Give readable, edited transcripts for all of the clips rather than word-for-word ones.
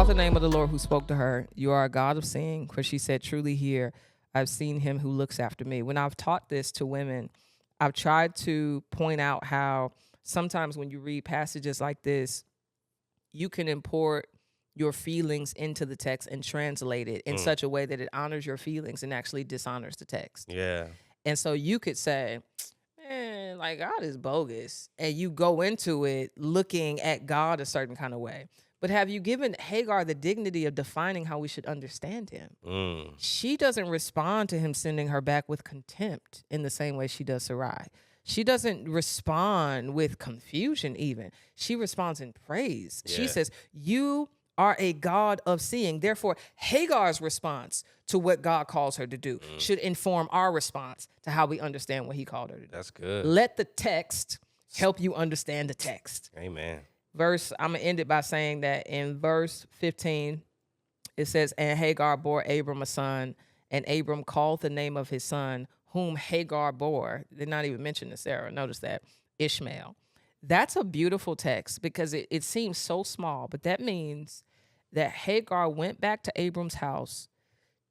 called the name of the Lord who spoke to her. You are a God of seeing, for she said, truly here, I've seen him who looks after me. When I've taught this to women, I've tried to point out how sometimes when you read passages like this, you can import your feelings into the text and translate it in such a way that it honors your feelings and actually dishonors the text. Yeah. And so you could say, man, like God is bogus. And you go into it looking at God a certain kind of way. But have you given Hagar the dignity of defining how we should understand him? She doesn't respond to him sending her back with contempt in the same way she does Sarai. She doesn't respond with confusion even. She responds in praise. Yeah. She says, you are a God of seeing. Therefore, Hagar's response to what God calls her to do should inform our response to how we understand what he called her to do. That's good. Let the text help you understand the text. Amen. I'm going to end it by saying that in verse 15, it says, and Hagar bore Abram a son, and Abram called the name of his son, whom Hagar bore. They're not even mentioning Sarah. Notice that. Ishmael. That's a beautiful text because it seems so small, but that means that Hagar went back to Abram's house,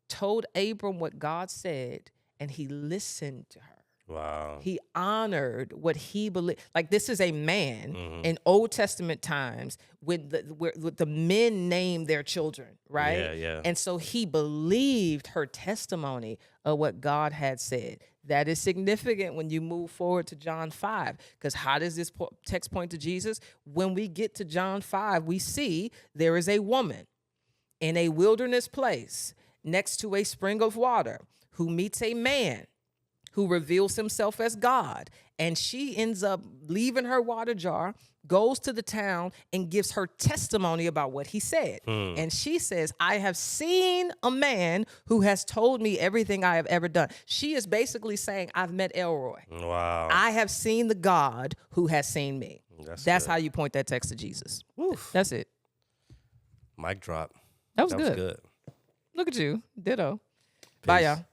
told Abram what God said, and he listened to her. Wow. He honored what he believed. Like, this is a man in Old Testament times with the men named their children, right? Yeah, yeah. And so he believed her testimony of what God had said. That is significant when you move forward to John 5. Because how does this text point to Jesus? When we get to John 5, we see there is a woman in a wilderness place next to a spring of water who meets a man who reveals himself as God. And she ends up leaving her water jar, goes to the town, and gives her testimony about what he said. And she says, I have seen a man who has told me everything I have ever done. She is basically saying, I've met Elroy. Wow. I have seen the God who has seen me. That's good. how you point that text to Jesus. Oof. That's it. Mic drop. That was good. Look at you. Ditto. Bye, y'all.